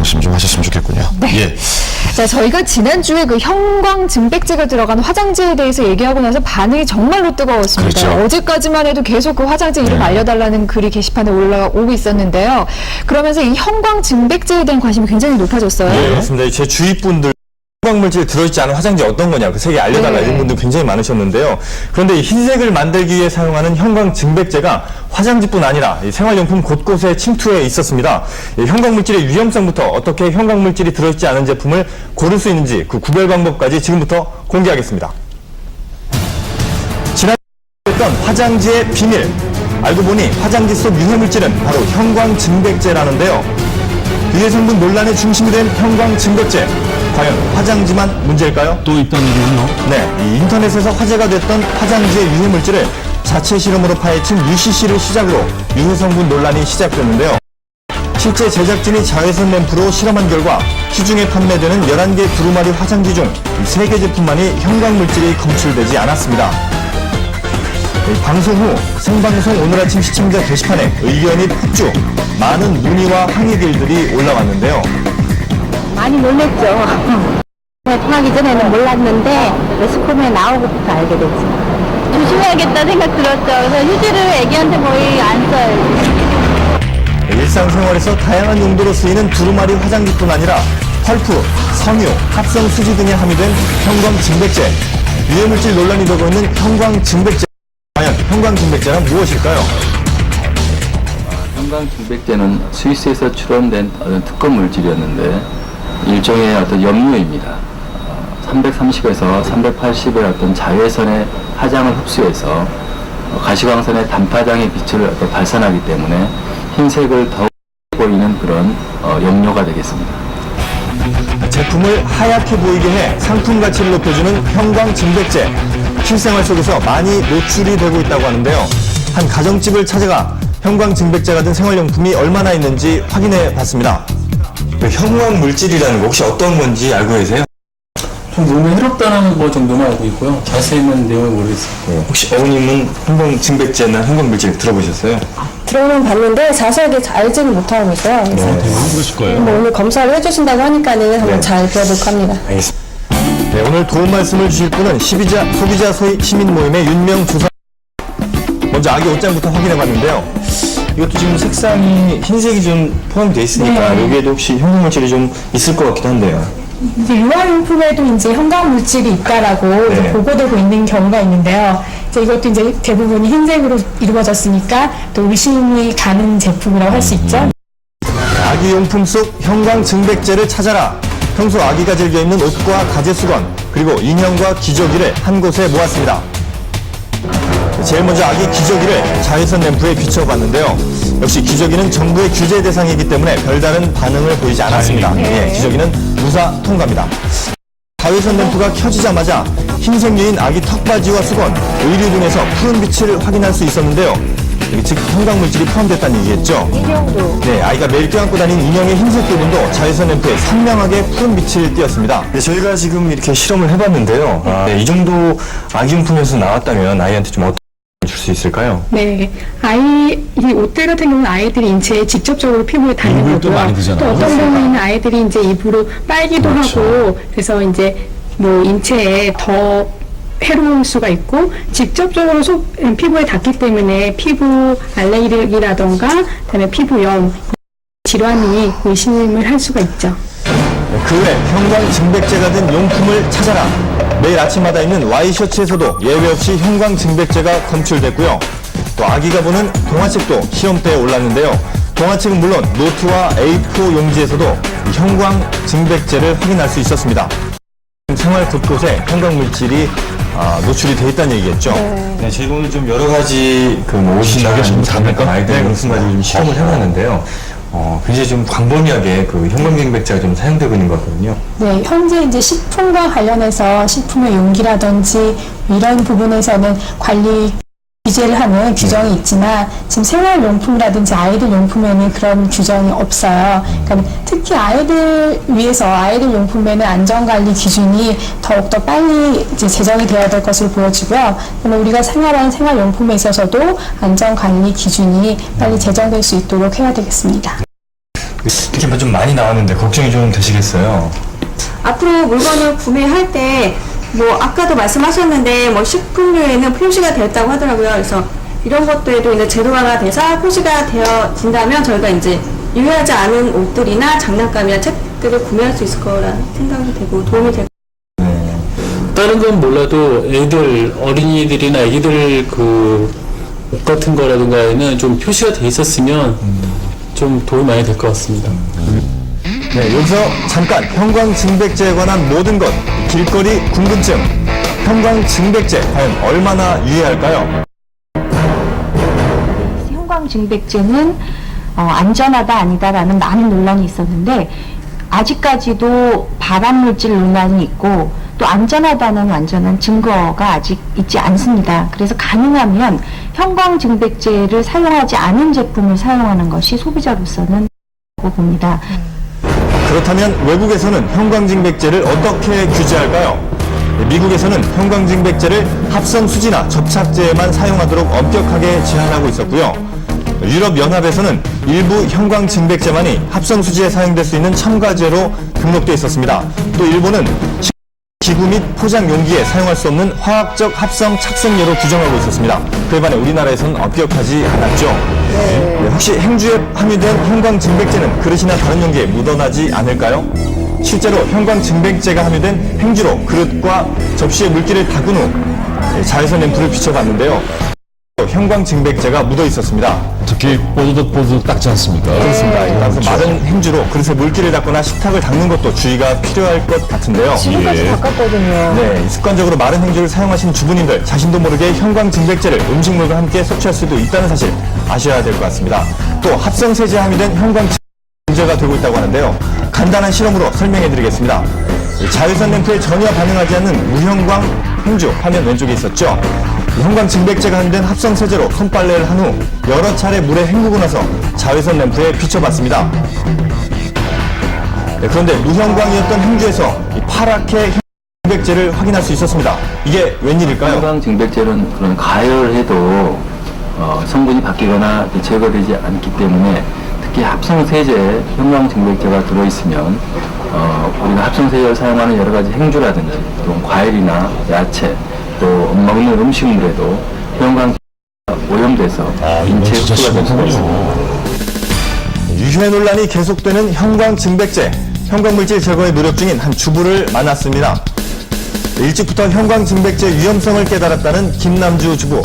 말씀 좀 하셨으면 좋겠군요. 네. 예. 자, 저희가 지난주에 그 형광 증백제가 들어간 화장지에 대해서 얘기하고 나서 반응이 정말로 뜨거웠습니다. 그렇죠. 어제까지만 해도 계속 그 화장지 이름 알려달라는 글이 게시판에 올라오고 있었는데요. 그러면서 이 형광 증백제에 대한 관심이 굉장히 높아졌어요. 네, 맞습니다. 제 주위 분들 형광물질 들어있지 않은 화장지 어떤 거냐, 그 세 개 알려달라 이런 분들 굉장히 많으셨는데요. 그런데 이 흰색을 만들기 위해 사용하는 형광 증백제가 화장지뿐 아니라 이 생활용품 곳곳에 침투해 있었습니다. 이 형광물질의 위험성부터 어떻게 형광물질이 들어있지 않은 제품을 고를 수 있는지 그 구별 방법까지 지금부터 공개하겠습니다. 지난주에 했던 화장지의 비밀, 알고 보니 화장지 속 유해물질은 바로 형광 증백제라는데요. 유해 성분 논란의 중심이 된 형광 증백제, 과연 화장지만 문제일까요? 또 있다는 얘기군요. 네, 이 인터넷에서 화제가 됐던 화장지의 유해물질을 자체 실험으로 파헤친 UCC를 시작으로 유해 성분 논란이 시작됐는데요. 실제 제작진이 자외선 램프로 실험한 결과 시중에 판매되는 11개 두루마리 화장지 중 3개 제품만이 형광물질이 검출되지 않았습니다. 방송 후 생방송 오늘 아침 시청자 게시판에 의견이 폭주, 많은 문의와 항의 글들이 올라왔는데요. 많이 놀랬죠. 통하기 전에는 몰랐는데 매스컴에 나오고부터 알게 됐지. 조심해야겠다 생각 들었죠. 그래서 휴지를 애기한테 거의 안 써요. 일상생활에서 다양한 용도로 쓰이는 두루마리 화장지뿐 아니라 펄프, 섬유, 합성 수지 등에 함유된 형광 증백제, 유해물질 논란이 되고 있는 형광 증백제. 과연 형광 증백제란 무엇일까요? 형광 증백제는 스위스에서 출원된 어떤 특허 물질이었는데 일종의 어떤 염료입니다. 330에서 380의 어떤 자외선의 파장을 흡수해서 가시광선의 단파장의 빛을 발산하기 때문에 흰색을 더욱 보이는 그런 염료가 되겠습니다. 제품을 하얗게 보이게 해 상품 가치를 높여주는 형광 증백제. 실생활 속에서 많이 노출이 되고 있다고 하는데요. 한 가정집을 찾아가 형광 증백제가 든 생활용품이 얼마나 있는지 확인해 봤습니다. 형광 물질이라는 거 혹시 어떤 건지 알고 계세요? 좀 몸에 해롭다는 거 정도만 알고 있고요. 자세한 내용을 모르겠어요. 네, 혹시 어머님은 형광 증백제나 형광 물질 들어보셨어요? 들어는 봤는데 자세하게 알지는 못하고 있어요. 그래서 그러실 거예요. 뭐 오늘 검사를 해주신다고 하니까는 한번 잘 배워볼까 합니다. 알겠습니다. 네, 오늘 도움 말씀을 주실 분은 소비자 시민 모임의 윤명 주사. 먼저 아기 옷장부터 확인해 봤는데요. 이것도 지금 색상이 흰색이 좀 포함되어 있으니까 여기에도 혹시 형광물질이 좀 있을 것 같기도 한데요. 이제 유아용품에도 이제 형광 물질이 있다라고 이제 보고되고 있는 경우가 있는데요. 이제 이것도 이제 대부분이 흰색으로 이루어졌으니까 또 의심이 가는 제품이라고 할 수 있죠. 아기 용품 속 형광 증백제를 찾아라. 평소 아기가 즐겨 입는 옷과 가제 수건, 그리고 인형과 기저귀를 한 곳에 모았습니다. 제일 먼저 아기 기저귀를 자외선 램프에 비춰봤는데요. 역시 기저귀는 정부의 규제 대상이기 때문에 별다른 반응을 보이지 않았습니다. 예, 기저귀는 무사 통과입니다. 자외선 램프가 켜지자마자 흰색 유인 아기 턱바지와 수건, 의류 등에서 푸른 빛을 확인할 수 있었는데요. 즉 형광물질이 포함됐다는 얘기겠죠. 인형도. 네, 아이가 매일 껴안고 다니는 인형의 흰색 부분도 자외선 램프에 선명하게 푸른 빛을 띄었습니다. 네, 저희가 지금 이렇게 실험을 해봤는데요. 이 정도 아기용품에서 나왔다면 아이한테 좀 어떤 줄 수 있을까요? 네, 이 옷들 같은 경우는 아이들이 인체에 직접적으로 피부에 닿는 입을 또 거고요. 많이 드잖아요. 또 어떤 경우에는 아이들이 이제 입으로 빨기도 하고 그래서 이제 뭐 인체에 더 해로울 수가 있고 직접적으로 피부에 닿기 때문에 피부 알레르기라던가 그다음에 피부염 질환이 의심을 할 수가 있죠. 그 외 형광 증백제가 든 용품을 찾아라. 매일 아침마다 입는 와이셔츠에서도 예외 없이 형광 증백제가 검출됐고요. 또 아기가 보는 동화책도 시험대에 올랐는데요. 동화책은 물론 노트와 A4 용지에서도 형광 증백제를 확인할 수 있었습니다. 생활 곳곳에 형광 물질이 노출이 돼 있다는 얘기겠죠. 네, 저희가 오늘 좀 여러 가지 옷이나 아이들 용품 가지고 좀 실험을 해봤는데요. 굉장히 좀 광범위하게 형광 증백제가 좀 사용되고 있는 것 같거든요. 네, 현재 이제 식품과 관련해서 식품의 용기라든지 이런 부분에서는 관리 규제를 하는 규정이 있지만 지금 생활용품이라든지 아이들 용품에는 그런 규정이 없어요. 그러니까 특히 아이들 위해서 아이들 용품에는 안전관리 기준이 더욱더 빨리 이제 제정이 되어야 될 것으로 보여지고요. 그러면 우리가 생활하는 생활용품에 있어서도 안전관리 기준이 빨리 제정될 수 있도록 해야 되겠습니다. 이렇게 좀 많이 나왔는데 걱정이 좀 되시겠어요? 앞으로 물건을 구매할 때 뭐 아까도 말씀하셨는데 뭐 식품류에는 표시가 되었다고 하더라고요. 그래서 이런 것들도 이제 제도화가 돼서 표시가 되어진다면 저희가 이제 유해하지 않은 옷들이나 장난감이나 책들을 구매할 수 있을 거라 생각이 되고 도움이 될 다른 건 몰라도 애들, 어린이들이나 애기들 그 옷 같은 거라든가에는 좀 표시가 돼 있었으면 좀 도움이 많이 될 것 같습니다. 네, 여기서 잠깐 형광증백제에 관한 모든 것, 길거리 궁금증. 형광증백제 과연 얼마나 유해할까요? 형광증백제는 안전하다 아니다라는 많은 논란이 있었는데 아직까지도 발암물질 논란이 있고 또 안전하다는 완전한 증거가 아직 있지 않습니다. 그래서 가능하면 형광증백제를 사용하지 않은 제품을 사용하는 것이 소비자로서는 라고 봅니다. 그렇다면 외국에서는 형광증백제를 어떻게 규제할까요? 미국에서는 형광증백제를 합성수지나 접착제에만 사용하도록 엄격하게 제한하고 있었고요. 유럽연합에서는 일부 형광증백제만이 합성수지에 사용될 수 있는 첨가제로 등록돼 있었습니다. 또 일본은 기구 및 포장 용기에 사용할 수 없는 화학적 합성 착색료로 규정하고 있었습니다. 그에 반해 우리나라에서는 엄격하지 않았죠. 네, 혹시 행주에 함유된 형광증백제는 그릇이나 다른 용기에 묻어나지 않을까요? 실제로 형광증백제가 함유된 행주로 그릇과 접시에 물기를 닦은 후 자외선 램프를 비춰봤는데요. 형광증백제가 묻어 있었습니다. 특히 뽀드득 닦지 않습니까? 그렇습니다. 따라서 마른 행주로 그릇에 물기를 닦거나 식탁을 닦는 것도 주의가 필요할 것 같은데요. 지금까지 닦았거든요. 네, 습관적으로 마른 행주를 사용하시는 주부님들 자신도 모르게 형광증백제를 음식물과 함께 섭취할 수도 있다는 사실 아셔야 될 것 같습니다. 또 합성세제에 함유된 형광증백제가 문제가 되고 있다고 하는데요. 간단한 실험으로 설명해 드리겠습니다. 자외선 램프에 전혀 반응하지 않는 무형광 행주 화면 왼쪽에 있었죠. 형광증백제가 함유된 합성세제로 손빨래를 한 후 여러 차례 물에 헹구고 나서 자외선 램프에 비춰봤습니다. 네, 그런데 무형광이었던 행주에서 이 파랗게 증백제를 확인할 수 있었습니다. 이게 웬일일까요? 형광증백제는 그런 가열해도 성분이 바뀌거나 제거되지 않기 때문에 특히 합성세제에 형광증백제가 들어있으면 우리가 합성세제를 사용하는 여러 가지 행주라든지 또 과일이나 야채 또 먹는 음식물에도 형광 오염돼서 인체에 흡수가 될 수가 있습니다. 유해 논란이 계속되는 형광증백제, 형광물질 제거에 노력 중인 한 주부를 만났습니다. 일찍부터 형광증백제 위험성을 깨달았다는 김남주 주부.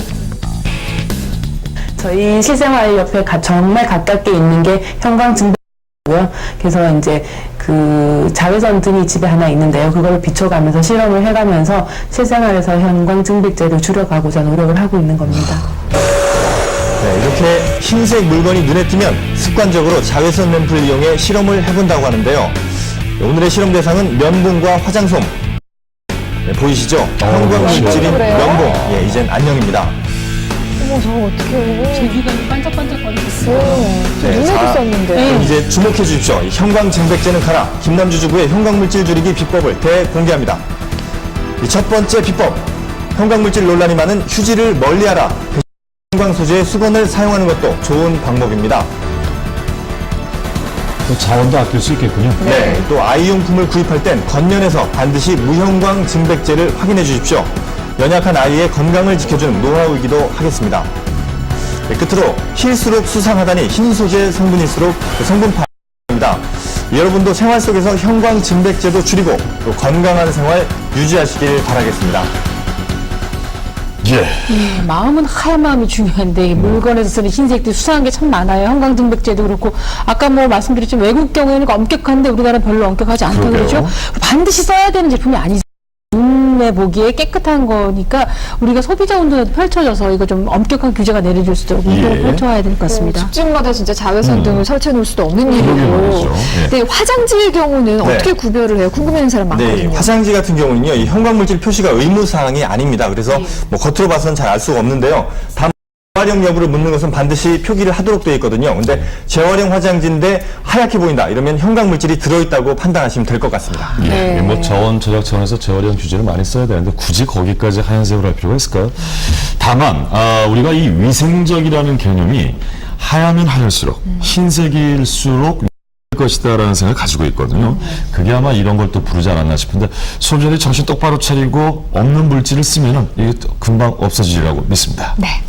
저희 실생활 옆에 정말 가깝게 있는 게 형광증백제고요. 그래서 이제 그 자외선 등이 집에 하나 있는데요. 그걸 비춰가면서 실험을 해가면서 실생활에서 형광증백제를 줄여가고자 노력을 하고 있는 겁니다. 네, 이렇게 흰색 물건이 눈에 띄면 습관적으로 자외선 램프를 이용해 실험을 해본다고 하는데요. 오늘의 실험 대상은 면봉과 화장솜. 네, 보이시죠? 형광물질인 그래요? 면봉. 예, 이젠 안녕입니다. 어머, 저거 어떡해. 제 귀가 반짝반짝거리겠어요. 네, 눈에도 자, 썼는데. 그럼 이제 주목해 주십시오. 이 형광증백제는 가라. 김남주 주부의 형광물질 줄이기 비법을 대공개합니다. 이 첫 번째 비법. 형광물질 논란이 많은 휴지를 멀리하라. 형광 소재의 수건을 사용하는 것도 좋은 방법입니다. 자원도 아낄 수 있겠군요. 네, 또 아이용품을 구입할 땐 건면에서 반드시 무형광 증백제를 확인해 주십시오. 연약한 아이의 건강을 지켜주는 노하우이기도 하겠습니다. 네, 끝으로 힐수록 수상하다니 흰 소재 성분일수록 그 성분 파입니다. 여러분도 생활 속에서 형광 증백제도 줄이고 또 건강한 생활 유지하시길 바라겠습니다. 예. 마음은 하얀 마음이 중요한데 물건에서 쓰는 흰색들 수상한 게 참 많아요. 형광증백제도 그렇고 아까 뭐 말씀드렸지만 외국 경우에는 엄격한데 우리나라는 별로 엄격하지 않다고 그러죠. 반드시 써야 되는 제품이 아니죠. 눈에 보기에 깨끗한 거니까 우리가 소비자 운동에도 펼쳐져서 이거 좀 엄격한 규제가 내려질 수 있도록 운동을 펼쳐야 될 것 같습니다. 집집마다 진짜 자외선 등을 설치해 놓을 수도 없는 그러게 일이고. 말이죠. 예. 근데 화장지의 경우는 네. 어떻게 구별을 해요? 궁금해하는 사람 네, 많거든요. 화장지 같은 경우는요, 이 형광물질 표시가 의무사항이 아닙니다. 그래서 뭐 겉으로 봐서는 잘 알 수가 없는데요. 다만 재활용 여부를 묻는 것은 반드시 표기를 하도록 되어 있거든요. 근데 재활용 화장지인데 하얗게 보인다. 이러면 형광물질이 들어있다고 판단하시면 될 것 같습니다. 네. 예, 뭐 자원 절약 차원에서 재활용 규제를 많이 써야 되는데 굳이 거기까지 하얀색으로 할 필요가 있을까요? 다만 우리가 이 위생적이라는 개념이 하얗면 하얄수록 흰색일수록 것이다라는 생각을 가지고 있거든요. 그게 아마 이런 걸 또 부르지 않았나 싶은데 소비자들이 정신 똑바로 차리고 없는 물질을 쓰면은 이게 또 금방 없어지리라고 믿습니다. 네.